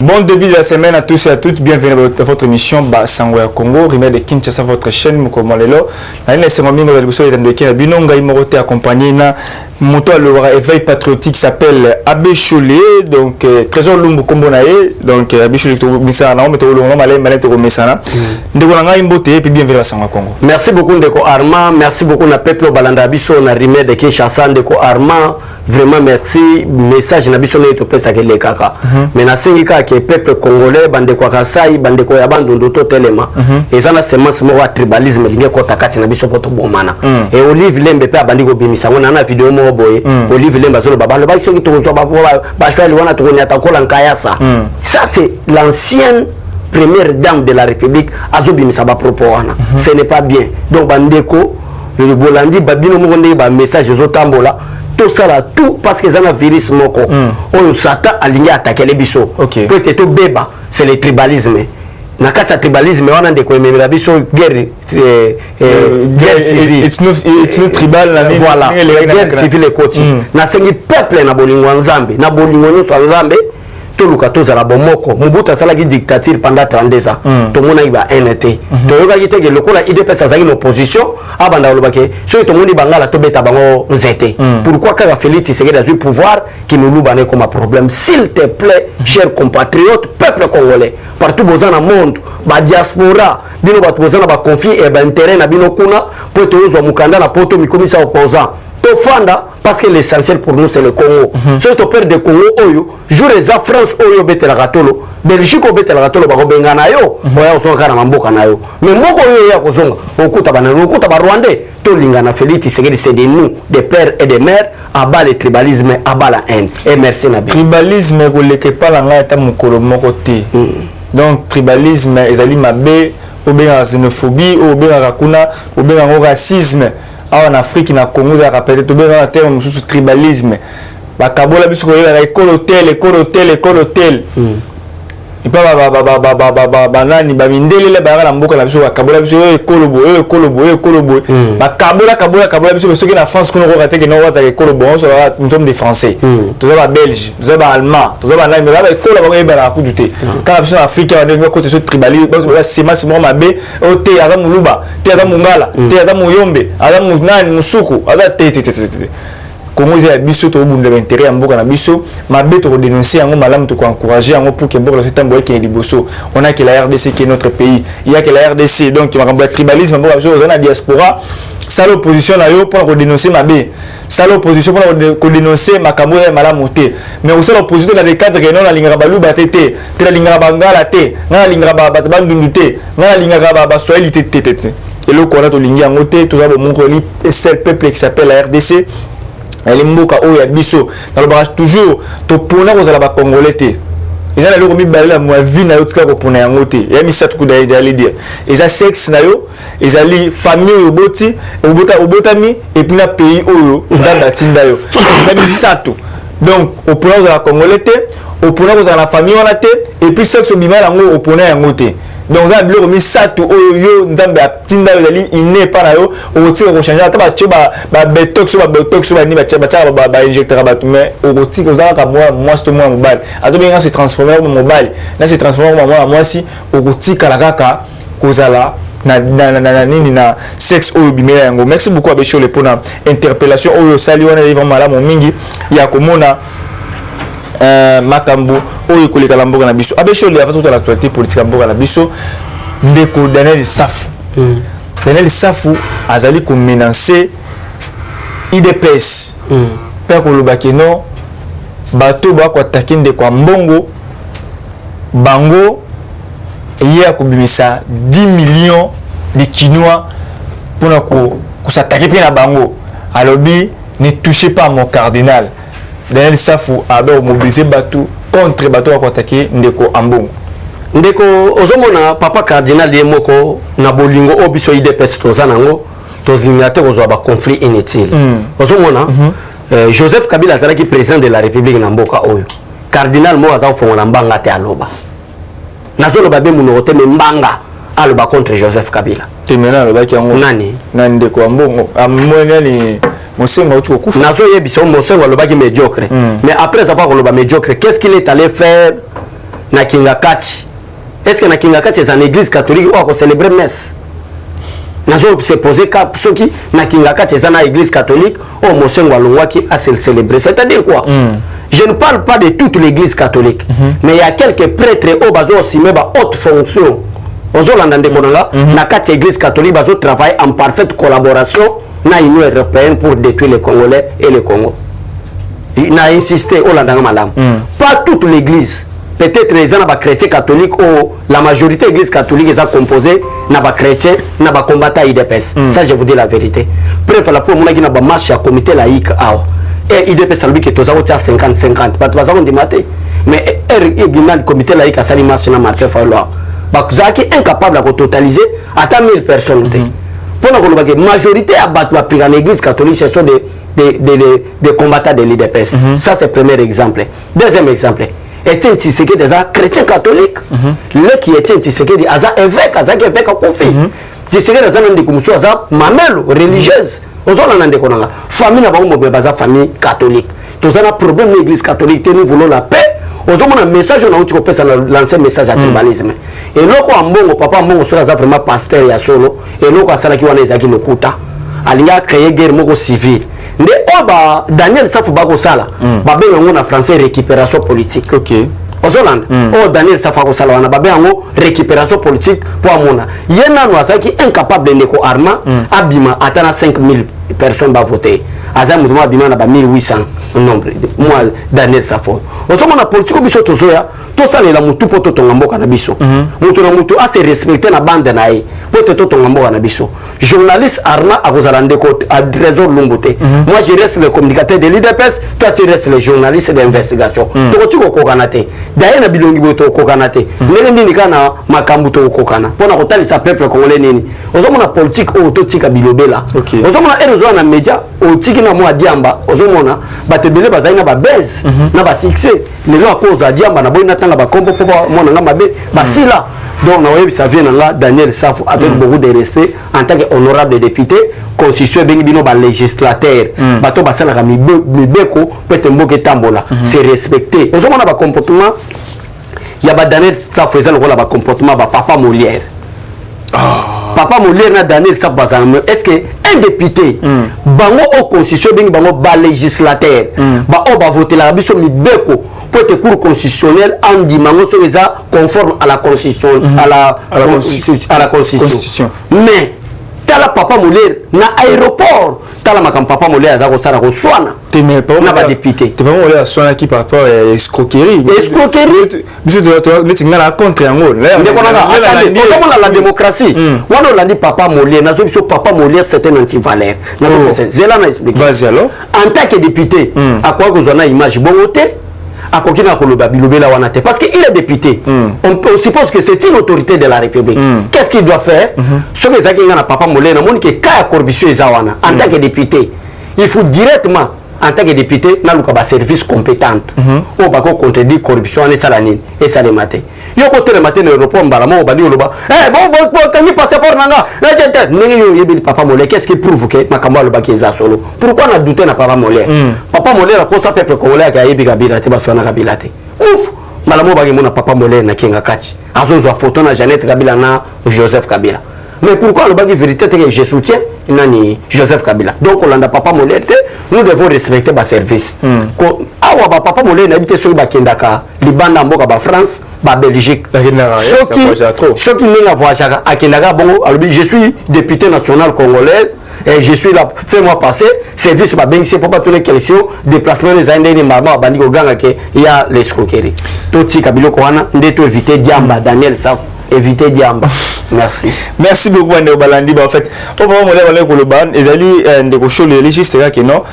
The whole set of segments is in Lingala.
Bon début de la semaine à tous et à toutes, bienvenue à votre émission Basangwa Congo, Rimé de Kinshasa, votre chaîne Mukomolelo. La ligne c'est Momingo de Bousso et d'Andouké, la Binonga Imoroté accompagné na moto à l'éveil patriotique qui s'appelle Abbé Cholé, donc Trésor Lumbu Kombonae, donc Abbé Cholé qui est Missana, on met au long, malais, malais, au Messana. Ndegolanga Imboté et puis bienvenue à Basangwa Congo. Merci beaucoup Ndeko Arma, merci beaucoup na peuple Balanda Bisso na Rimé de Kinshasa, Ndeko Arma. Vraiment merci, message na biso na etopé ça que les kaka. Mais na singika que peuple congolais bande kwa kasai bande kwa yabando ndoto telema. Et ça na semence mo tribalisme linge ko takati na biso poto bomana. Et Olive Lembe pe abandi ko bimisa ngona na video mo boye. Olive Lembe zo babalo ba kiso kitoko zo ba shwali wana to nya takola nkayasa. Ça c'est l'ancienne première dame de la République azo bimisa ba propos wana. Ce n'est pas bien. Donc bandeko le bolandi babino mo ndé ba message zo tambola. Tout ça là, tout parce que ça a un virus moko. On s'attend à l'igner attaquer les bisous. Peut-être tout béba, c'est le tribalisme. Na kata tribalisme, on a des quoi mais la biso guerre civile. It's not tribal la voilà. Guerre civile et côté. Na sengi peuple na bolingo nzambe, na bolingo nyo nzambe. Tout le cadeau à la bomoko. Mobutu a salagi dictature pendant 32 ans. Tout le monde a eu un été. Tout le monde a été que le coup là, il dépasse sa opposition. Abanda le baquet. Sur tout le monde bangala to beta bango zete. Pourquoi quand Félix Tshisekedi a eu pouvoir qui nous loue comme un problème? S'il te plaît, chers compatriotes, peuple congolais, partout dans le monde, ba diaspora, bino ba tozana ba conflit et ba intérêt na bino kuna pour te uzo mukanda na poto mikomisa opposant. Tofanda parce que l'essentiel pour nous c'est le Congo. Si tu perds de Congo oyo, jour les France oyo bete la gatolo, Belgique o bete la gatolo ba benga na yo, oya osonga na mamboka na yo. Mais moko oyo ya kozonga, okuta bana okuta ba Rwandais, to linga na Félix Tshisekedi c'est de nous, des pères et des mères, abat le tribalisme, abat la haine. Et merci Nabi. Tribalisme ko leke pa la ngata mukolo moko te. Donc tribalisme ezali mabe, ou bien xénophobie, ou bien rakuna, ou bien racisme. En Afrique, na Congo, ça rappelle tout bien en termes de tribalisme. Ba kabola biso ko yela école hôtel. Et pas nani ba mindele le ba la mboka na biso ba kabola biso école boy. Ba kabola biso parce que na France qu'on aura été que non va école bon, nous sommes des Français. Tous les Belges, tous les Allemands, tous les nani mais ba école ba ba coup douter. Quand biso en Afrique on est côté sur tribalisme, c'est massivement mabe, o te aza muluba, te aza mungala, te aza muyombe, aza munani musuku, aza te. Comment ils ont biso to bunda intérêt à mboka na biso mabe to dénoncer yango malamu to encourager yango pour que mboka soit tamboy qui est liboso. On a que la RDC qui est notre pays, il y a que la RDC donc il va rembler tribalisme mboka biso dans la diaspora ça l'opposition na yo pour dénoncer mabe ça l'opposition pour dénoncer makambo ya malamu te mais aussi l'opposition dans les cadres que non la linga balu batete te la linga bangala te na linga ba bandundu te na linga ba swahili te et le qu'on a to linga yango te tout ça mon reli et seul peuple qui s'appelle la RDC. Elle est mboka oya biso dans le barrage toujours to pona ko zala ba congolais te ezala le komi balela mo vie na yo tika ko pona yango te ya misatu ku d'aller dire eza sexe na yo ezali famille oboti obotami et puis na pays oyo nzamba tinda yo eza misatu donc au pona ko zala congolais te au pona ko zala famille wana te et puis sexe obima yango au pona yango te. Donc ça veut dire que misatu oyo nzamba tinda yo zali iné para yo o tire ko changer ata ba tcheba ba botox ba ni ba injecteur ba mais o tire ko za ka moi c'est moi mobile ato bien se transformer en mobile là se transformer en moi si o tika la kaka ko zala na sexe oyo bimela yango. Merci beaucoup Abbé Cholé pour la interpellation oyo sali wana vraiment malamu mingi ya komona makambo oyo koleka la mboka na biso. Abbé Cholé avant toute l'actualité politique mboka na biso ndeko Daniel Safu. Daniel Safu azali ko menacer IDPS. Père kolobaki non bato ba ko attaquer ndeko mbongo bango hier ko bimisa 10 millions de Kinois pour s'attaquer na bango. Alobi ne touchez pas mon cardinal. Daniel Safu a mobilisé bateau contre bateau à attaquer ndeko ambongo. Ndeko ozomona papa cardinal de moko na bolingo obiso IDPS tozanango tozignate kozwa ba conflit inutile. Ozomona Joseph Kabila azalaki président de la République na mboka oyo. Cardinal mo aza fongola mbanga te aloba. Nazoloba be muno te mbanga aloba contre Joseph Kabila. Temena aloba ki yango nani ndeko ambongo amwena ni Mosengo a tuko nazo yebiso Mosengo alobaki médiocre mais après avoir loba médiocre qu'est-ce qu'il est allé faire na Kingakati. Est-ce que na Kingakati c'est une église catholique ou à célébrer messe? Nazo se poser ceux qui na Kingakati c'est une église catholique ou Mosengo Alongwa qui a célébré. C'est-à-dire quoi? Je ne parle pas de toute l'église catholique, mais il y a quelques prêtres au bazo aussi mais ba haute fonction. Aux Hollandais konanga na quatre églises catholiques bazo travailler en parfaite collaboration na l'Union européenne pour détruire les Congolais et le Congo. Il a insisté au Hollandais madame. Pas toute l'église. Peut-être les gens chrétiens catholiques ou la majorité de l'église catholique est composée na ba chrétiens na ba combattants IDPS. Ça je vous dis la vérité. Bref la pour mon qui na ba marche à comité laïque awa. Et IDPS lui qui toza 50-50. Pas de façon de mater. Mais le comité laïque a sali marche na Martin Fayulu. Bakuzaki incapable de totaliser à 1000 personnes. Pour la majorité à battre l'église catholique, ce sont des combattants de l'IDPS. Ça c'est le premier exemple. Deuxième exemple. Etienne Tshisekedi des chrétiens catholiques. Le qui Etienne Tshisekedi aza évêque, évêque à Kofi. Tshisekedi aza nandi kumusu aza mamelo religieuse. Ozola nandi konanga. Famille na bango baza famille catholique. Tous un problème l'église catholique, nous voulons la paix. Aux hommes un message on a eu que ça lancer message à tribalisme. Et là quoi mbongo papa mbongo soit vraiment pasteur ya solo et là quoi ça qui wana ezaki lokuta. Alinga créer guerre moko civile. Nde oba Daniel Safu bako sala. Babe yango na français récupération politique. OK. Aux Hollandais. Oh Daniel Safu bako sala wana babe yango récupération politique pour amona. Yena no azaki incapable de ko arma abima atana 5000 personnes ba voter. Azam mutumo abima na ba 1800 nombre. Moi Daniel Safu. Aux hommes na politique biso tozoya to salela mutu poto tonga mboka na biso. Mutu na mutu a se respecter na bande na ye. Poto to tonga mboka na biso. Journaliste Arna akozala ndeko à Trésor Lumbote. Moi je reste le communicateur de l'IDPS, toi tu restes le journaliste d'investigation. To tu ko kokanate. D'ailleurs na bilongi boto kokanate. Ndenge ndini kana makambu to kokana. Pona kotali sa peuple congolais nini. Ozomona politique o to tika bilobela. Ozomona erozo na média o tiki na moi diamba. Ozomona batebele bazaina ba base na ba succès. Lelo a cause à diamba na boina tanga ba kombo po mona nga mabe basila. Donc ça vient là Daniel Safu avec beaucoup de respect en tant qu'honorable député constitué bino ba législateur bato basala ka mibeko peut mboke tambola c'est respecté aux hommes na ba comportement ya ba Daniel Safu faisait le ba comportement ba papa Molière. Papa Molière na Daniel Safu bazana est-ce que un député bango au constitution bango ba législateur ba o ba voter la biso mibeko pour être cour constitutionnel en dimanche conforme à la constitution à la constitution. Mais tala papa Molière na aéroport tala makam papa Molière za ko sara ko swana na ba député te vraiment Molière swana qui par rapport à escroquerie monsieur de meeting na contre yango là la démocratie wana landi papa Molière na so papa Molière c'est un anti-valeur na zela na expliquer vas-y alors en tant que député à quoi que zona image bongoté à kokina koloba bilobela wana te parce que il est député on suppose que c'est une autorité de la République qu'est-ce qu'il doit faire ce que ça qui na papa Molière na moni que ka corruption ezawana en tant que député il faut directement en tant que député na luka ba service compétente o ba ko contredire corruption et salanine et ça le matin yo ko tele matin le report mbala mo ba dioloba bon tani passeport nanga ngi yo yebi papa Molière qu'est-ce qui prouve que makamba le ba ki za solo pourquoi on a douté na papa Molière papa Molière ko sa peuple congolais ka yebi kabila te ba sona kabila te ouf mbala mo ba ki mona papa Molière na kinga kati azozo photo na Jeannette Kabila na Joseph Kabila. Mais pourquoi le bagage vérité que je soutiens nani Joseph Kabila. Donc on a papa Molière, nous devons respecter ba service. Awa ba papa Molière n'habite sur ba kendaka, Libanda mboka ba France, ba Belgique. Ceux qui n'ont voyagé à Kendaka bon, je suis député national congolais et je suis là, fais-moi passer service ba bengi c'est pas toutes les questions déplacement les années ni mama bandi ko ganga ke il y a l'escroquerie. Tout ti Kabila ko wana ndeto éviter diamba Daniel Safu. Éviter diamba. Merci. Merci beaucoup Ande Balandi. En fait, au moment où on est pour le ban, ils allaient de cocher les légistes là qui non.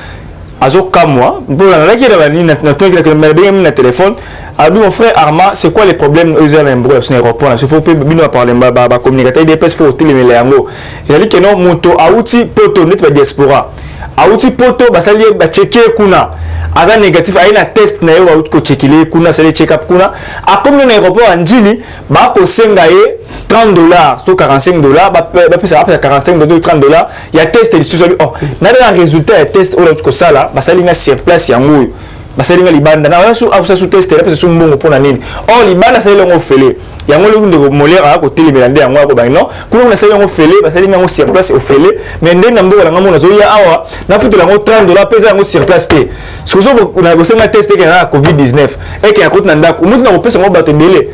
Azo comme moi. Pour la qui est na téléphone. Alors mon frère Arma, c'est quoi les problèmes aux aéroports sur l'aéroport? Il faut bien parler ba communicateur des pes faut télé les ango. Il a dit que non moto auti poto net ba diaspora. Auti poto ba sali ba checker kuna. Aza négatif aina test na yo auti ko checkile kuna sali check up kuna. A comme un aéroport en Djili ba ko senga ye $30 so $45 ba ça après $45 $30 il y a test et sous oh na le résultat test au ko ça là ba sali na sur place yango basalinga libanda na wasu afusa tester parce que mbongo pona nini or libanda ça longo fele yango le ndeko molera a côté limelande yango ko ba non kuna na ça longo fele basalinga ngo sur place au fele mais ndena mbongo la ngamona zo ya awa na futu la ngo $30 pesa ngo sur place te sozo na go senga tester na covid-19 et que ya côté na ndako mutu na ko pesa ngo bato belé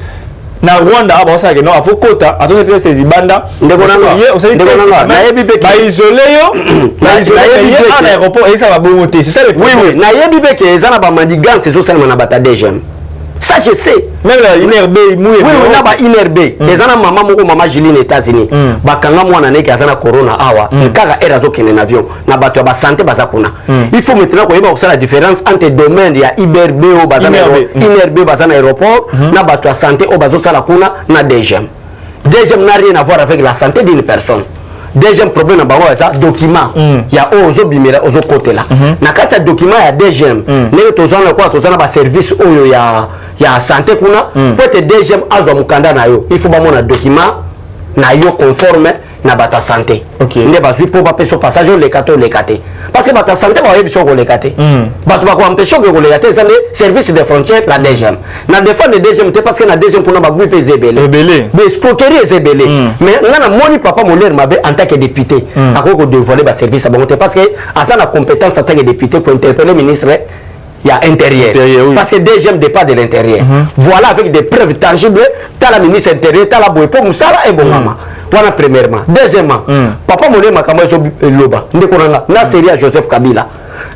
na Rwanda aba osaka no afokota atoza tester libanda ndeko nanga osali tester na yebi pe ba isolé yo na isolé en aéroport et ça va bon monter c'est ça le problème oui na yebi pe que ezana ba mandigance zo sala na bata DGM ça je sais même la INRB oui na ba INRB ezana mama moko mama Juline États-Unis bakanga mwana neke azana corona awa kaka era zo kene na avion na bato ya ba santé bazakuna il faut maintenant ko yeba ko la différence entre domaine ya IBRB au bazana INRB bazana aéroport na bato ya santé au bazo sala kuna na DGM n'a rien à voir avec la santé d'une personne. Deuxième problème na bango ça document ya ozo bimera ozo côté là na kati document ya DGM ne tozana kwa tozana ba service oyo ya santé kuna pour te DGM azo mukanda na yo il faut ba mona document na yo conforme na bata santé ne bazui pour ba peso passage le katé parce que bata santé ba yebiso ko le katé batu ba ko empêcher ko le katé ça les services des frontières la DGM na défendre DGM te parce que na DGM pour na ba gui pezebele mais escroquerie ezebele mais ngana moni papa moler mabe en tant que député akoko dévoiler ba service ba monter parce que asa na compétence en tant que député pour interpeller ministre il y a intérieur oui. Parce que DGM dépend de l'intérieur voilà avec des preuves tangibles t'as la ministre intérieur t'as la boy pour musala et bon maman voilà premièrement deuxièmement papa moler makamba zo loba ndeko nanga na série à Joseph Kabila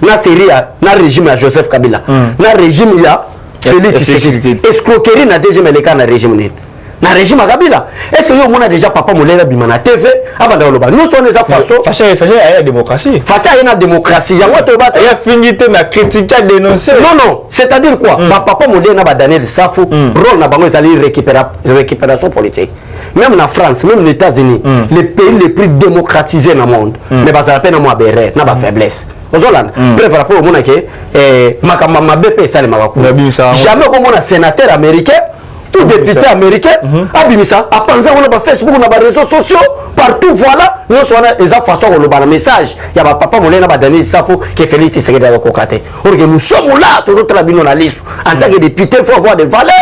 na série na régime à Joseph Kabila na régime ya Félix Tshisekedi escroquerie na DGM le cas na régime né na régime à Kabila est-ce que yo mona déjà papa moler bima na TV abanda loba nous sommes les affaires fâché à la démocratie fâché à la démocratie yango to ba ya finité na critiquer dénoncer non c'est-à-dire quoi ba papa moler na ba Daniel Safou rôle na bango ezali récupération politique même en France, même les États-Unis, les pays les plus démocratisés dans le monde, mais ça la peine à moi berrer, n'a pas faiblesse. Aux Hollandes, bref, rapport au monde que ma BP ça les jamais comme un sénateur américain ou député américain abimisa a pensé on a Facebook on a les réseaux sociaux partout voilà nous sommes les façon on le message il y a papa mon na ba Daniel Safou qui Félix Tshisekedi à kokate nous sommes là toujours la bino na liste en tant que député faut avoir des valeurs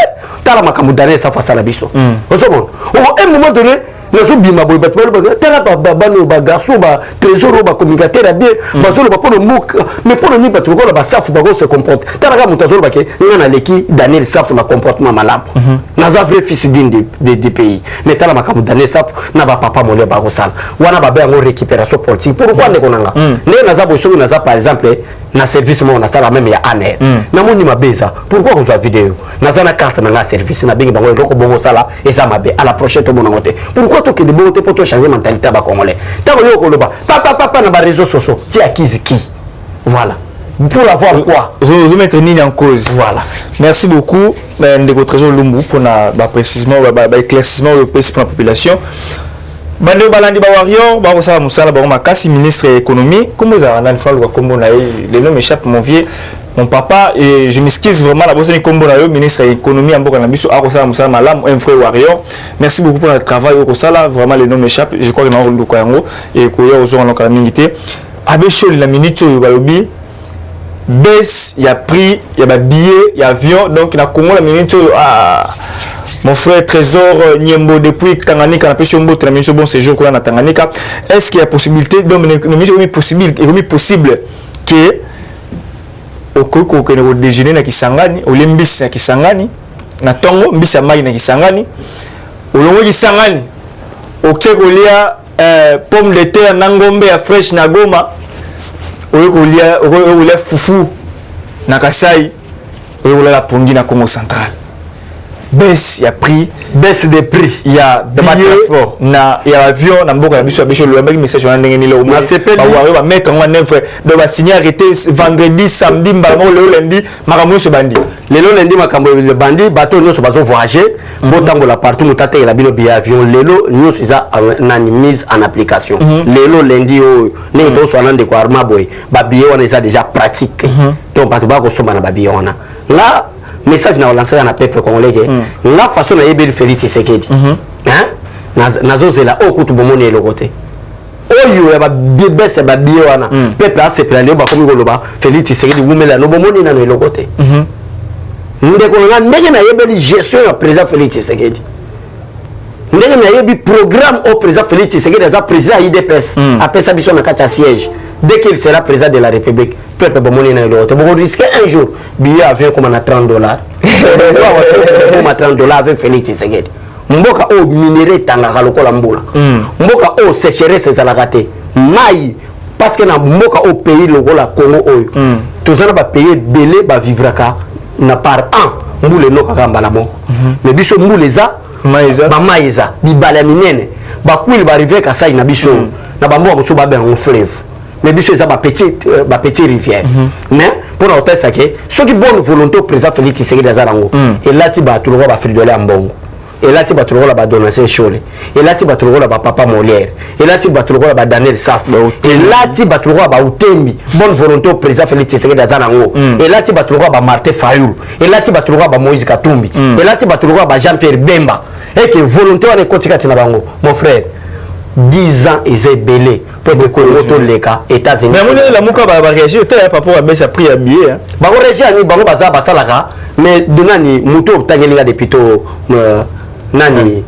tala makambo Daniel Safou ça la biso au second au un moment donné nous bima boy batbol tala baba no ba garçon ba trésor ba communicateur bien bazolo ba pour le mouk mais pour le ni batko ba Safou ba se comporte tala ka mutazolo ba ke ngana leki Daniel Safou na comportement malade naza vrai fils des pays mais tala makambo Daniel Safou na ba papa molé ba ko sala wana ba ba ngo récupération politique pourquoi ndeko nanga ne naza boy soki naza par exemple na service mo na sala même ya aner na moni mabeza pourquoi vous avez vidéo naza na carte na service na bingi bango loko bongo sala et ça mabe à la prochaine to bonangote pourquoi to que de bonté pour to changer mentalité ba congolais ta yo ko loba papa na ba réseaux sociaux ti akizi qui voilà pour avoir quoi je mettre nini en cause voilà merci beaucoup ndeko trésor lumbu pour na ba précisément ba éclaircissement pour la population bande balandi ba warrior ba ko sala musala ba makasi ministre économie comment ça on a une fois le combo na les noms m'échappent mon vieux mon papa et je m'excuse vraiment la bosse combo na yo ministre économie amboka na biso a ko sala musala malam un frère warrior merci beaucoup pour le travail au sala vraiment les noms m'échappent je crois que na ndo ko yango et ko yo ozo na mingité abe sholi la minute yo balobi baisse il y a prix il y a billet il y a avion donc na Congo la minute mon frère Trésor Niembo depuis Tanganyika na pêche mbote na minute bon séjour là na Tanganyika est-ce qu'il y a possibilité donc possible que au koko que nous déjeuner na Kisangani au lembisi na Kisangani na tongo mbisi mai na Kisangani au longo Kisangani au kekolia pomme de terre na ngombe ya fresh na Goma au lia fufu na Kasai au la pongi na Congo central baisse il y a prix baisse des prix il y a transport na il y a avion na mboka na biso ya biso le message on ndenge ni le na CPD va mettre en œuvre donc va signer arrêté vendredi samedi mbalo le lundi makambo so bandi lelo lundi makambo le bandi bateau nyonso bazo voyager botango la partout mutate la bino bi avion lelo nyonso iza na mise en application lelo lundi o ne do so anande ko arma boy ba billet on est déjà pratique donc bato ba ko somba na ba billet on là message na lancer na peuple congolais la façon na yebeli Félix Tshisekedi hein nazo zela okutu bomoni le côté oyo ya ba bébé ba bioana peuple a se planer ba comme goloba Félix Tshisekedi ngumela no bomoni na no lokote ndeko nga ndenge na yebeli gestion ya président Félix Tshisekedi ndenge na yebi programme au président Félix Tshisekedi za président IDPS apesa biso na kati ya siège dès qu'il sera président de la République peuple bomoni na lokote bon risquer un jour billet avion comme na $30 comme $30 avec Félix Tshisekedi mboka o minéré tangaka lokola mbula mboka o sécheresse ezalaka te mai parce que na mboka o pays lokola Congo oyo tozana ba payer belé ba vivraka na par an mbule nokaka mbala moko mais biso mbule za ba maiza bibala minene ba kwili ba rivière Kasai na biso na ba mboka so ba ben on fleuve mais biso eza ba petite rivière mais pour na hôtel saké ceux qui bonne volonté au président Félix Tshisekedi azarango et là ti ba tuloko ba fridoler mbongo et là tu vas trouver la donation Chole et là tu vas trouver la papa Molière et là tu vas trouver la Daniel Saf et là tu vas trouver la Utembi bonne volonté au président Félix Tshisekedi Azanango et là tu vas trouver la Martin Fayulu et là tu vas trouver la Moïse Katumbi et là tu vas trouver la Jean-Pierre Bemba et que volonté on est continue na bango mon frère 10 ans ils est belé pour que Congo les cas États-Unis mais mon la muka ba réagir te par rapport à baisse prix à billet hein ba réagir ni bango baza basalaka mais donani muto tangelinga depuis to nani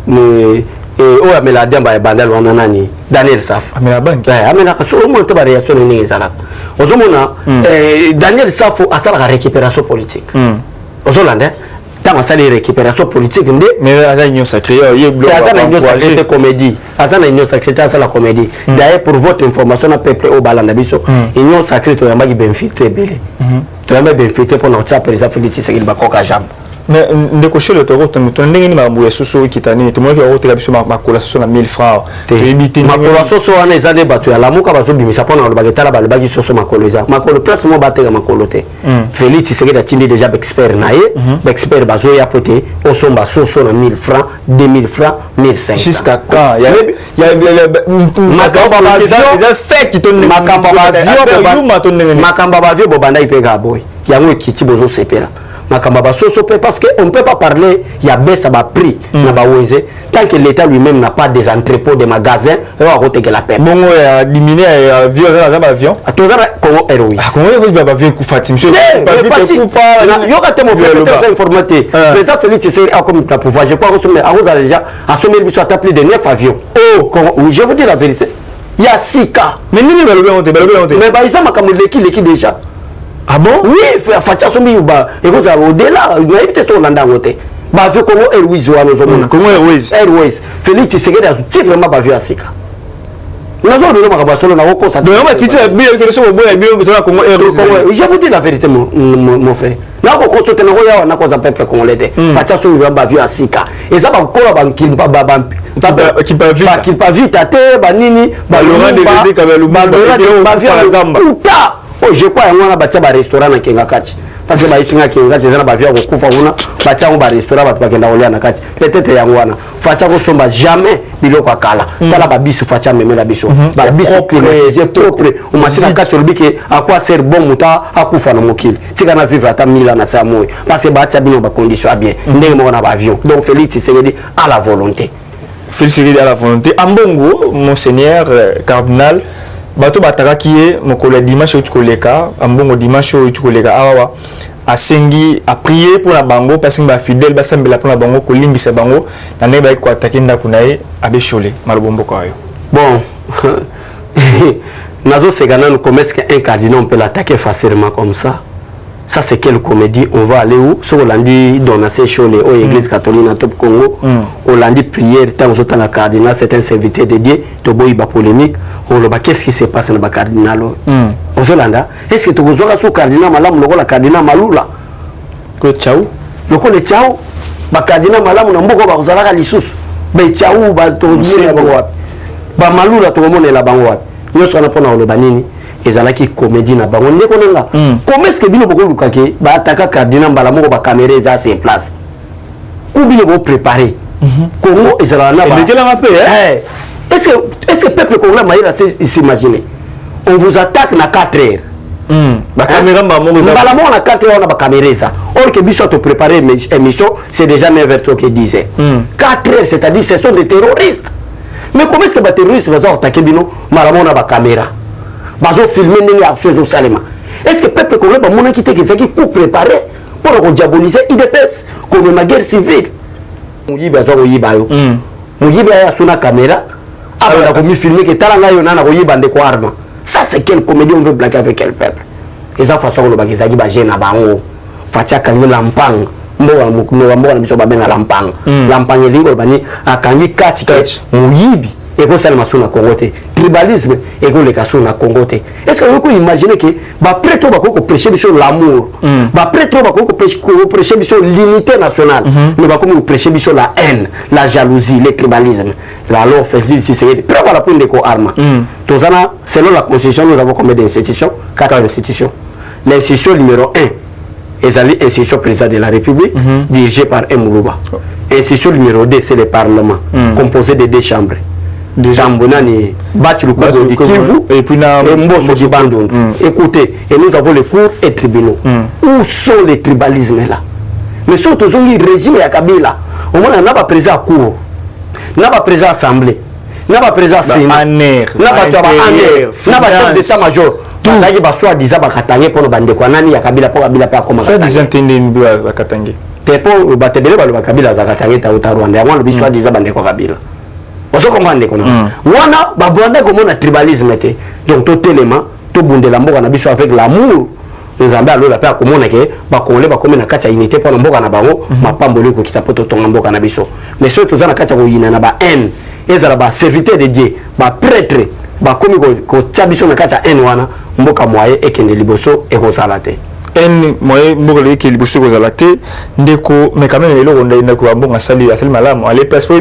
o amela demba bandal wana nani Daniel Saf amela banki amela so mo to ba réaction ni ezala ozomona Daniel Saf asala récupération politique ozolanda tant ça les récupération politique ndé mais azana union sacrée ye bloc azana union sacrée comédie azana union sacrée ça la comédie d'ailleurs pour votre information na peuple au balanda biso union sacrée to yamba ki benfiltre belé to yamba benfiltre pour notre président Félix Tshisekedi bakoka jambe mais ndeko chez le toro ndenge ni mambo ya soso kitani to moki ko tela biso makola soso na 1000 francs te bité makola soso wana ezane bato ya lamuka bazo bimisa pona lo baketala balo baki soso makolo eza makolo place mo bateka makolo te Félix Tshisekedi atindi déjà expert na ye expert bazo ya pote osomba soso na 1000 francs 2000 francs 1500 jusqu'à quand il y a makamba ba fait qui tonne makamba ba vieux bobanda ipeka boy yango ekiti bozo sepela makamba ba soso pe parce que on peut pas parler il y a baisse ba prix na ba weze tant que l'état lui-même n'a pas des entrepôts de magasins et on va que la paix bon a diminué avion dans avion à tous Congo Airways comment vous va avion ku Fatim monsieur yo ka temo faire informaté président Félix Tshisekedi a comme la pouvoir je crois que à vous déjà à sommer biso a plus de 9 avions oh je vous dis la vérité il y a 6 cas mais nini ba lobe mais ba isa makambo leki déjà. Ah bon? Oui, Fatia Sombi ba ekoza au-delà, na ibite to landa ngote. Ba vu Congo Airways wa nozomona. Congo Airways. Félix Tshisekedi a vraiment ba vu asika. Nazo ndona makaba solo na ko sa. Donc on va quitter bien que so boya bien que to Congo Airways. Je vous dis la vérité mon frère. Na ko ko sote na ko ya na ko za peuple congolais. Fatia Sombi ba vu asika. Et ça ba ko ba nkimba ba qui pas vite ate ba nini ba Laurent Désiré Kabelu ba vu Zamba. Oh je crois ngwana batia ba restaurant na kenga kati parce que ba itinga kenga kati zana ba via ko kufa kuna batia ngo ba restaurant ba bakenda olia na kati peut-être ya ngwana fatia ko somba jamais biloko akala tala ba biso fatia memela biso ba biso climatisé propre o masina kati olbike akwa ser bon muta akufa na mokili tika na vivre ata 1000 ans na sa moyo parce que batia bino ba condition bien ndenge mo na ba avion donc Félix Tshisekedi à la volonté à la volonté ambongo monseigneur cardinal bato bataka kié mokolo dimanche tu koleka ambongo dimanche tu koleka awa asengi a prier pour la bango parce que ba fidèle ba sambela pour la bango kolimbisa bango na ne ba ko attaquer ndako nae abeshole malobombo ko ayo bon nazo segana nous comment est-ce qu'un cardinal on peut l'attaquer facilement comme ça c'est quelle comédie on va aller où sur Hollandi donation Chole au église catholique na top Congo Hollandi prière tant aux autres cardinal c'est un serviteur de Dieu to boy ba polémique on le qu'est-ce qui se passe dans ba cardinal aux Hollanda est-ce que tu vous aura sous cardinal malamu lokola cardinal malula ko chao lokola chao ba cardinal malamu na mboko ba kozalaka lisusu ba chao ba to zumuna ba wapi ba malula to mona la bango wapi nyoso na pona le banini ezalaki comédie na bango ndeko nanga comment est-ce que bino boko lukake ba ataka cardinal mbala moko ba caméra eza sur place ku bino bo préparer Congo ezala na ba est-ce que peuple congolais maïra s'imaginer on vous attaque na 4 heures ba caméra mbala moko na 4 heures on a ba caméra ça or que biso to préparer émission c'est déjà 9h que 10h 4 heures c'est-à-dire ce sont des terroristes Mais comment est-ce que les terroristes vont attaquer bino maramona ba caméra bazo filmer ndenge action salema? Est-ce que peuple congolais ba mona kité qui coup préparé pour diaboliser IDPS comme ma guerre civile? Muyiba zo yiba yo. Muyiba ya suna caméra abana ko mi filmer que talanga yo nana ko yiba ndeko arma. Ça c'est quelle comédie on veut blaguer avec quel peuple? Et ça façon le bagizaki ba jena bango. Fatia kangi lampang. Mboga mukno mboga biso ba benga lampang. Lampang elingo bani akangi kati muyibi. Et que ça le massou na Congoté. Tribalisme et que les cassous na Congoté. Est-ce que vous pouvez imaginer que bah prêto bah qu'on prêcher sur l'amour, bah prêto bah qu'on prêcher sur l'unité nationale, mais bah qu'on prêcher sur la haine, la jalousie, le tribalisme. Alors fait dire si c'est preuve à la pointe de quoi arme. Tous ana selon la constitution nous avons combien d'institutions? 4 institutions. L'institution numéro 1 est l'institution président de la République dirigée par Moulouba. L'institution numéro 2 c'est le Parlement composé de 2 chambres. Jambonani, Batulukobo du Kivu et puis Mbosso du Bandon. Écoutez, et nous avons les cours et tribunaux. Où sont les tribalismes là? Mais surtout, le régime à Kabila. Au moins, on n'a pas président à cour, on n'a pas président à assemblée, on n'a pas président à Sénat, on n'a pas chef d'état-major. Tout ça qui va soit disant Bakatangé pour le Bandekwanani à Kabila pour Kabila pas comme ça. Soit disant Tendé Bakatangé. T'es pour le Batebele, le Kabila Zakatangé, t'as Rwanda. Moi, le soit disant Bandekwa Kabila. Vous comprenez qu'on a wana babonda comme on a tribalisme était donc tout élément tout bonde la mboka na biso avec l'amour nous amba alo la pa comme on a que ba kolé ba comme na kacha unité pour mboka na bango mapamboli ko kitapoto tonga mboka na biso mais surtout za na kacha ko yina na ba haine ezala ba serviteur de Dieu ba prêtre ba comme ko tsabiso na kacha haine wana mboka moye ekende liboso e ko salate en moye mbokole ke liboso ko zalate ndeko mais quand même eloko ndeko abonga sali malamu ale parce que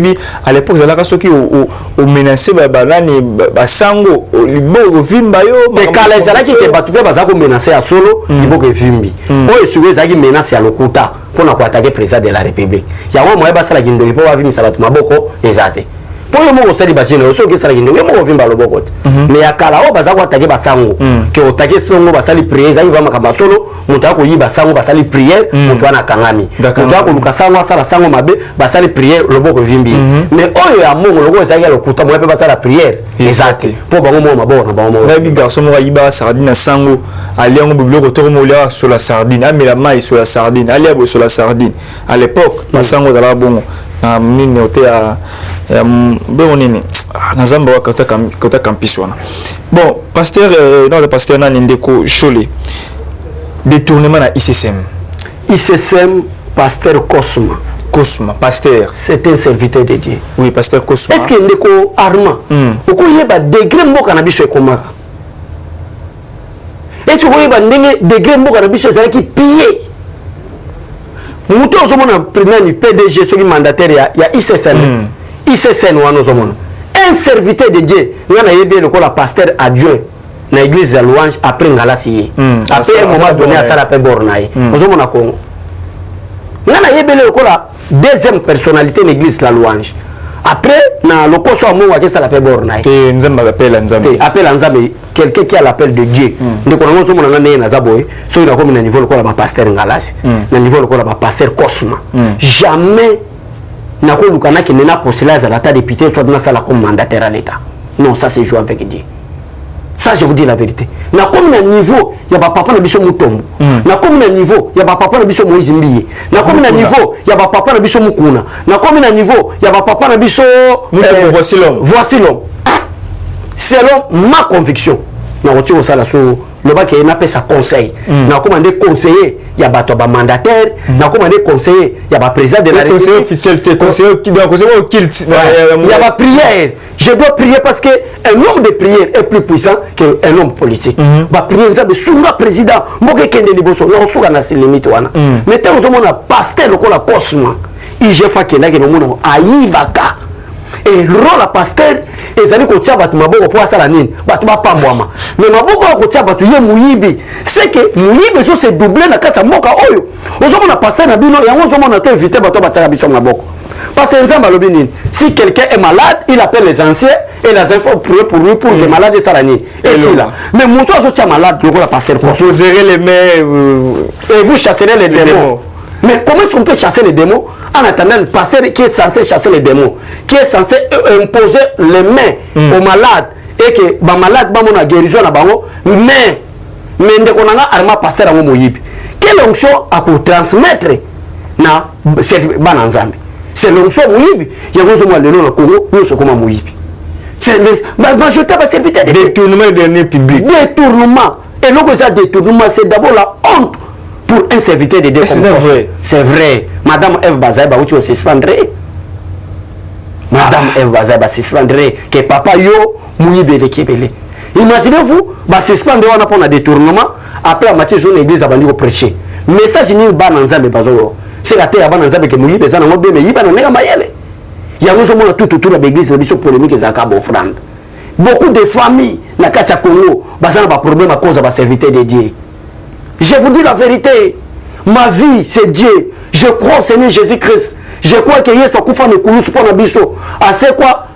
à l'époque zalaka soki o menacer ba nani ba sango libo vimba yo te kala zalaki ke batu pe bazako menacer a solo libo ke vimbi o esuwe zaki menacer a lokuta pona ko attaquer président de la République ya wa moye basala kindo po wa vimi salatu maboko ezate pour le moment sali bajene so ke sala kindo yo mo vimba loboko mais ya kala o bazako attaquer ba sango ke o attaquer sango basali prière zaki va makamba solo muta ko yiba sango basali prière muta na kangami muta ko luka sango sala sango mabe basali prière loboko vimbi mais oyo ya mongo loko ezaki lokuta mo pe basala prière ezate po bango mo mabona bango na bi garçon mo yiba sardine sango ali ngo biblio to mo lia sur la sardine amela mai sur la sardine ali abo sur la sardine à l'époque sango zala bongo na nini ote a bon nini nazamba wakata campus wana bon pasteur non le pasteur na ndeko Cholé détournement à ICSM pasteur Cosma pasteur c'est un serviteur de Dieu. Oui, pasteur Cosma. Est-ce que ndeko Arma oko yeba degré mboka na biso ekomaka? Est-ce que yeba ndenge degré mboka na biso ezalaki pillé? Muto ozomona premier PDG soki mandataire ya ICSN. ICSN wana ozomona un serviteur de Dieu ngana yebe lokola pasteur adjoint na église de Louange après Ngalasi après un moment donné à Sara pe Bornaï ozomona Congo ngana yebe lokola deuxième personnalité de l'église de la Louange après na lokoso amu wa kesa la pe Bornaï et nzamba appelle nzambe quelqu'un qui a l'appel de Dieu ndeko nango ozomona ngana na zaboy so ina comme na niveau lokola ba pasteur Ngalasi na niveau lokola ba pasteur Cosma jamais na ko lukana ki nena postula za la député soit na sala comme mandataire à l'état. Non, ça c'est jouer avec Dieu. Ça je vous dis la vérité. Na comme na niveau ya ba papa na biso mutombo. Na comme na niveau ya ba papa na biso Moïse Mbiye. Na comme na niveau ya ba papa na biso Mukuna. Na comme na niveau ya ba papa na biso voici l'homme. Voici l'homme. Selon ma conviction. Na retiro ça la so le bac est n'a pas sa conseil. Na commandé conseiller ya ba to ba mandataire, na commandé conseiller ya ba président de la République. Conseiller officiel, conseiller qui doit conseiller au kilt. Il y a ma prière. Je dois prier parce que un homme de prière est plus puissant qu'un homme politique. Ba prier ça de sunga président, moke kende liboso, no suka na ses limites wana. Mais tant que on a pasteur lokola Cosma, il je fa kenda ke no mono ayibaka. Et rôle la pasteur ezali ko tia batu maboko po asala nini batu bapambwama mais maboko ko tia batu ye muyibi c'est que muyibi so se doubler na kata mboka oyo ozomona pasteur na bino yango ozomona to éviter batu bataka biso maboko parce que nzamba lobi nini si quelqu'un est malade il appelle les anciens et les enfants prier pour lui pour que malade sala nini et c'est là mais moto so tia malade loko la pasteur vous gérez les mains et vous chasserez les démons. Mais comment est-ce qu'on peut chasser les démons en attendant le pasteur qui est censé chasser les démons, qui est censé imposer les mains aux malades et que les malades vont à guérison là-bas, mais ndeko nanga arma pasteur ngo moyibi. Quelle onction à pour transmettre na bana nzambe? C'est l'onction moyibi. Il y a besoin de le Congo, nous sommes comme moyibi. C'est le majorité va servir de détournement des deniers publics. Détournement. Et le détournement, c'est d'abord la honte pour un serviteur de Dieu. C'est vrai. C'est vrai. Madame Eve Bazaï, bah, tu suspendrais. Madame Eve Bazaï, bah, suspendrait. Que papa yo, mouillé de kébélé. Imaginez-vous, bah, suspendre, on a pour un détournement. Après, à Matthieu, son église a vendu au prêcher. Message ni ban ensemble, bazo. C'est la terre, ban ensemble, que mouillé, bezana, mon bébé, il va en mayele. Il y a tout autour de l'église, la mission polémique et Zakab offrande. Beaucoup de familles, na Katia Congo, bazana pas problème à cause de la serviteur de Dieu. Je vous dis la vérité. Ma vie, c'est Dieu. Je crois au Seigneur Jésus-Christ. Je crois que Yesu akufa ne koulous pour Nabiso. À c'est quoi?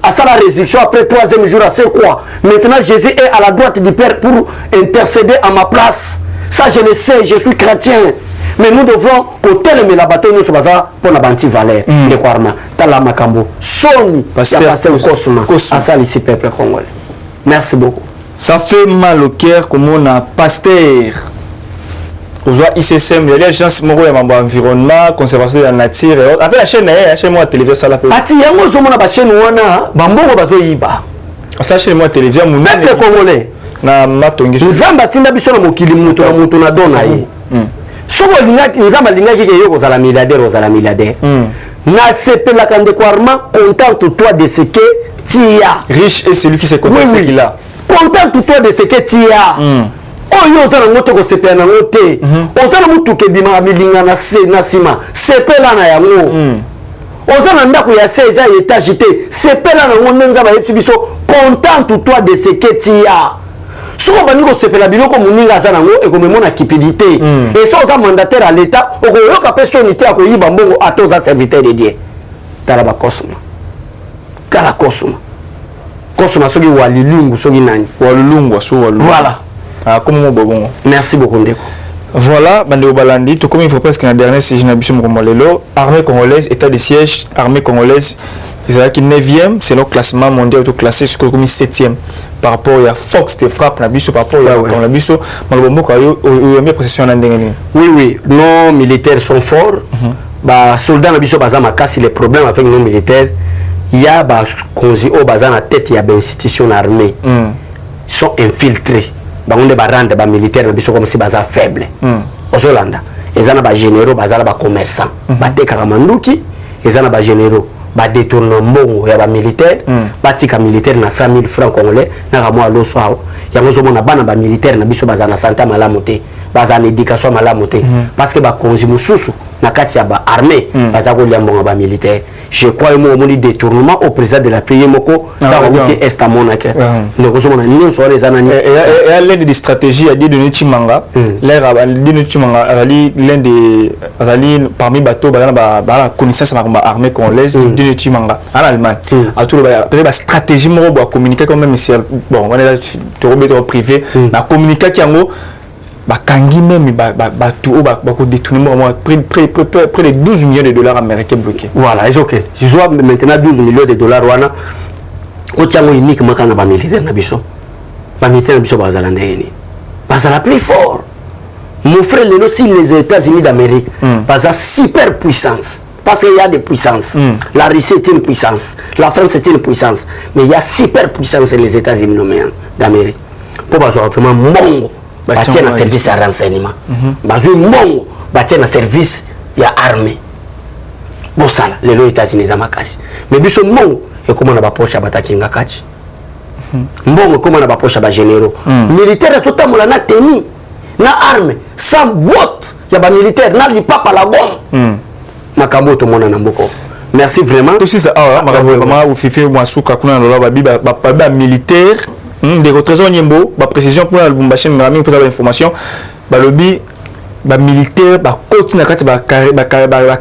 À ça la résurrection après 3e jour, à c'est quoi? Maintenant, Jésus est à la droite du Père pour intercéder à ma place. Ça, je le sais, je suis chrétien. Mais nous devons, pour tellement la bataille, nous sommes pour la banti valeur. De Kwarma, Tala Makambo, Soni, Pasteur Kosuma, à ça, ici, peuple congolais. Merci beaucoup. Ça fait mal au cœur comme on a pasteur. Aux ICSM, il y a des gens qui sont dans l'environnement, conservation de la nature et autres. Après la chaîne, moi, télévision, ça l'appelle. Ati, il y a une chaîne où on a Bambongo Bazoïba. Ça, chez moi, télévision, mon peuple congolais. Na matongi. Nzamba tinda biso na mokili mutu na mutu na dona ye. Soko nzamba linga ki yo kozala milliardaire. Na sepela kande kwarma, contente-toi de ce que tu as. Riche est celui qui se comprend ce qu'il a. Contente-toi de ce que tu as. Oyo ozana ngoto ko sepela na ngote. Ozana mutu ke bima milinga na sima. Sepela na yango. Ozana ndako ya 16 ans étage te. Sepela na ngo nzamba yepsi biso. Contente-toi de ce que tu as. Si on va nous sepela biloko muninga za nango et comme mon cupidité. Et ça aux mandataire à l'état, au yoka personnalité à koyiba mbongo atoza serviteur de Dieu. Talaba Kosuma. Kala Kosuma. Kosuma soki walilungu soki nani. Walulungu so walulungu. Voilà. Ah comme mon bongo. Merci beaucoup Ndeko. Voilà, bande Balandi, tout comme il faut presque na dernier siège na biso Mkomolelo, armée congolaise, état de siège, armée congolaise, ils ont qui 9e, c'est notre classement mondial tout classé jusqu'au 7e par rapport à Fox de frappe na biso par rapport à la biso, malobombo ka yo mieux procession na ndengeni. Oui, nos militaires sont forts. Ba soldats na biso bazama kasi les problèmes avec nos militaires, il y a ba konzi o bazana tête il y a ba institution armée. Ils sont infiltrés. On rendre les militaires comme si baza faible. Aux Hollande, ils ont des généraux, des commerçants, des karamanduki, ils ont des généraux, des détournements, il y a des militaires, des militaires na 100 000 francs congolais, na ramwa lo soa. Il y a des militaires na biso baza na santé malamoté, baza na éducation malamoté parce que ba konzi mususu na kati ya ba armée, baza ko liambonga ba militaire. Je crois que mon détournement au président de la prière moko dans le est à Monaco. Donc nous sommes les années. Et l'un des stratégies a dit de Nchimanga, l'un des parmi bateaux la connaissance de l'armée congolaise de Nchimanga en Allemagne. À tout le la stratégie pour communiquer quand même ici. Bon, on est là privé, la communiquer qui en kangi même tout près de 12 millions de dollars américains bloqués. Voilà, c'est ok. Je vois maintenant 12 millions de dollars wana au tiango uniquement quand ba militaire na biso. Ba militaire na biso bazala ndeni. Bazala plus fort. Mon frère si les États-Unis d'Amérique, bazala super puissance. Parce qu'il y a des puissances. La Russie est une puissance, la France est une puissance, mais il y a super puissance les États-Unis d'Amérique. Pour bazala vraiment mongo. Bâtir un service à renseignement. Bazou mongo, bâtir un service il y a armée. Bon ça là, les États-Unis za makasi. Mais biso mongo et comment on va poche bataki ngakachi. Mongo comment on va poche ba généraux. Militaire tout temps na teni na armée, sans botte, il y a ba militaire na li papa la gomme. Makambo to mona na mboko. Merci vraiment. Tout ça makambo vous fifi moi souka kuna na ba militaire. Des retrésors Niembo, la précision pour la Lubumbashi, pour avoir l'information, lobby, militaire, côté na kati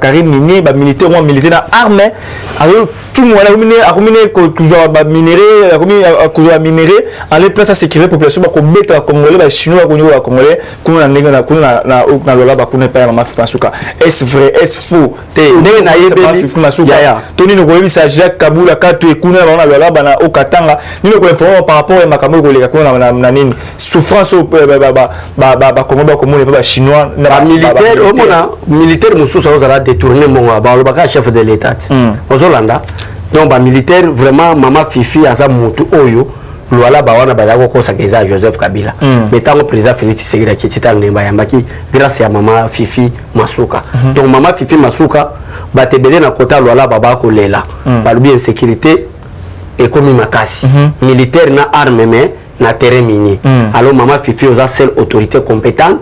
carré minier, militaire ou militaire armé, alors tout wala akomine kuzwa ba minerais akomine kuzwa minerais en les place à sécurité population ba ko beta congolais ba chinois ko nyoba congolais kuna ndenge na lola ba kuna pa mama fifi masuka est vrai est faux te ndenge na yebeli fifi masuka toni no ko bisa Jacques Kabula katu ekuna ba na lola ba na okatanga nino ko informer par rapport à makambo ko leka kuna na nini souffrance ba congolais ba komone ba chinois na militaire au mona militaire mususa ozala détourner monga ba lobaka chef de l'état ozolanda donc ba militaire vraiment mama fifi aza mutu oyo loala ba wana bazako kosa keza Joseph Kabila mais tango président Félix Tshisekedi kitita ndemba yambaki grâce à mama fifi masuka donc mama fifi masuka batebele na kota loala baba ko lela ba lobi insécurité et comme makasi militaire na arme mais na terrain minier alors mama fifi oza seule autorité compétente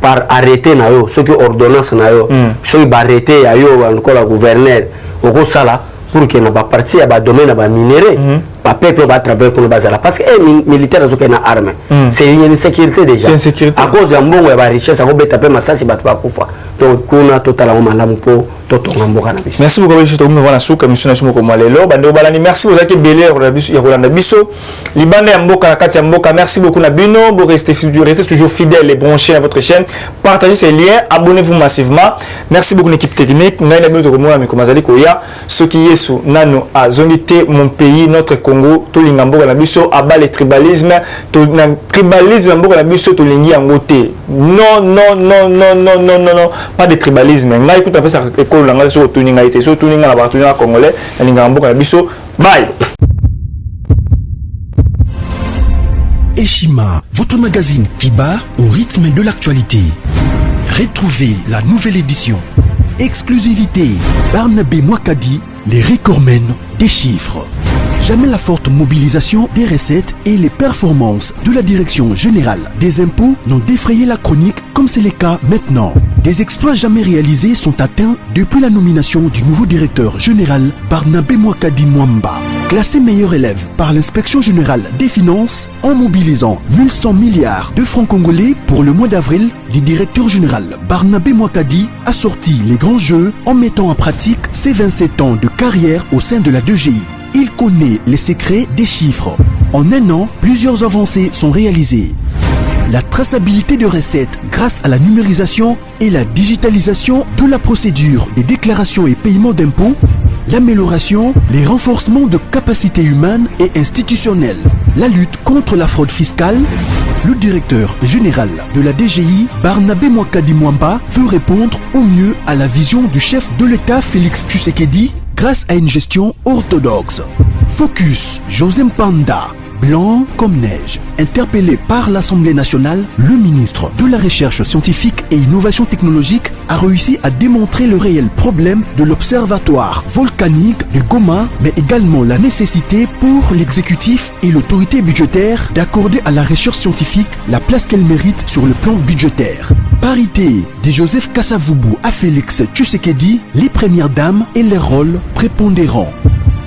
par arrêté na yo ce qui ordonnance na yo so ba arrêté ya yo encore la gouverneur oko sala pour que na ba partie ya ba domaine ba minerai ba peuple ba travailler pour bazala parce que militaire azoka na arme c'est une sécurité déjà à cause ya mbongo ya ba richesse ako beta pe masasi ba kufa donc kuna totalement malamu po toto ngamboka na biso. Merci beaucoup monsieur Tomi voilà souka mission national comme lelo bande balani merci vous aki belé ya biso ya Rolanda biso libanda ya mboka kati ya mboka merci beaucoup na bino vous restez toujours fidèles et branchés à votre chaîne partagez ces liens abonnez-vous massivement merci beaucoup l'équipe technique ngai na bino to komona mikomazali koya ce qui yesu nano a zonité mon pays notre Congo to linga mboka na biso aba le tribalisme to na tribalisme mboka na biso to lingi yango te non non non non non non non pas de tribalisme ngai écoute après ça école ngai so to ninga ite so to ninga na ba to ninga congolais na linga mboka na biso bye. Eshima, votre magazine qui bat au rythme de l'actualité. Retrouvez la nouvelle édition. Exclusivité, Barnabé Mwakadi, les recordmen des chiffres. Jamais la forte mobilisation des recettes et les performances de la Direction générale des impôts n'ont défrayé la chronique comme c'est le cas maintenant. Des exploits jamais réalisés sont atteints depuis la nomination du nouveau directeur général Barnabé Mwakadi Mwamba. Classé meilleur élève par l'inspection générale des finances en mobilisant 1100 milliards de francs congolais pour le mois d'avril, le directeur général Barnabé Mwakadi a sorti les grands jeux en mettant en pratique ses 27 ans de carrière au sein de la DGI. Il connaît les secrets des chiffres. En un an, plusieurs avancées sont réalisées. La traçabilité de recettes grâce à la numérisation et la digitalisation de la procédure des déclarations et paiements d'impôts, l'amélioration, les renforcements de capacités humaines et institutionnelles, la lutte contre la fraude fiscale. Le directeur général de la DGI, Barnabé Mwakadi Mwamba, veut répondre au mieux à la vision du chef de l'État Félix Tshisekedi grâce à une gestion orthodoxe. Focus, José Mpanda, blanc comme neige. Interpellé par l'Assemblée nationale, le ministre de la Recherche scientifique et innovation technologique a réussi à démontrer le réel problème de l'observatoire volcanique de Goma, mais également la nécessité pour l'exécutif et l'autorité budgétaire d'accorder à la recherche scientifique la place qu'elle mérite sur le plan budgétaire. Parité de Joseph Kasavubu à Félix Tshisekedi, les premières dames et leurs rôles prépondérants.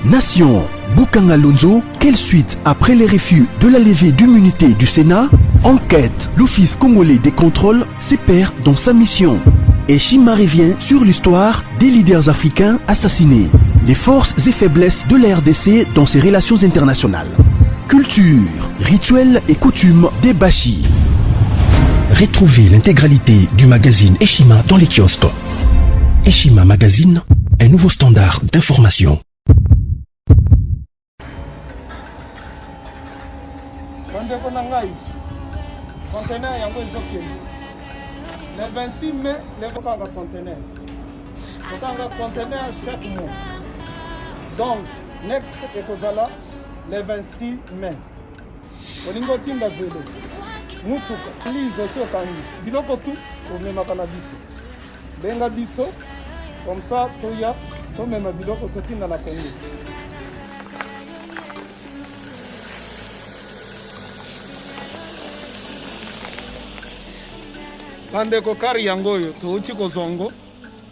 Nation, Bukanga Lonzo, quelle suite après les refus de la levée d'immunité du Sénat? Enquête, l'Office congolais des contrôles se perd dans sa mission. Et Shima revient sur l'histoire des leaders africains assassinés. Les forces et faiblesses de la RDC dans ses relations internationales. Culture, rituels et coutumes des Bashi. Retrouvez l'intégralité du magazine Eshima dans les kiosques. Eshima Magazine, un nouveau standard d'information. Le 26 mai, les conteneurs. Conteneur chaque mois. Donc, next ekozala le 26 mai. Olingo tinda velo. Mutuka. Lise aussi otangi. Biloko tout pour même na biso. Benga biso. Comme ça, toya, so même biloko totinda na Congo. Bandeko kari yango yo touti kozongo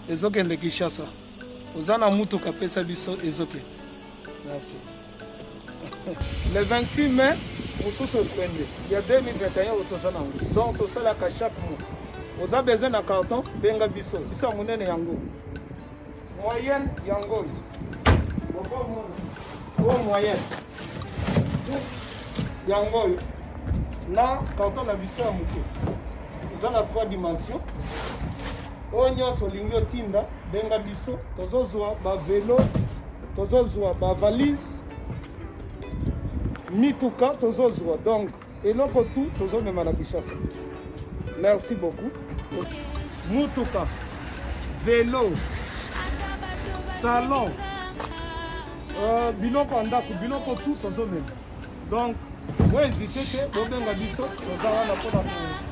ezokende Kinshasa. Ozana mutuka pesa biso ezoke. Merci. Le 26 mai, mosusu pende. Il y a 2021 otosana. Donc tosala ka chaque mois. Oza besoin na carton benga biso. Biso munene yango. Moyenne yango. Boko moyen yango oyo na canton na biso ya moke eza na 3 dimensions oyo nyonso olingi otinda benga biso tozozwa bavelo tozozwa bavalise mituka tozozwa donc eloko tu tozomema na Kinshasa. Merci beaucoup. Mutuka vélo salon biloko ndako biloko tout tozomema donc vous hésitez que bobenga biso toza wana mpona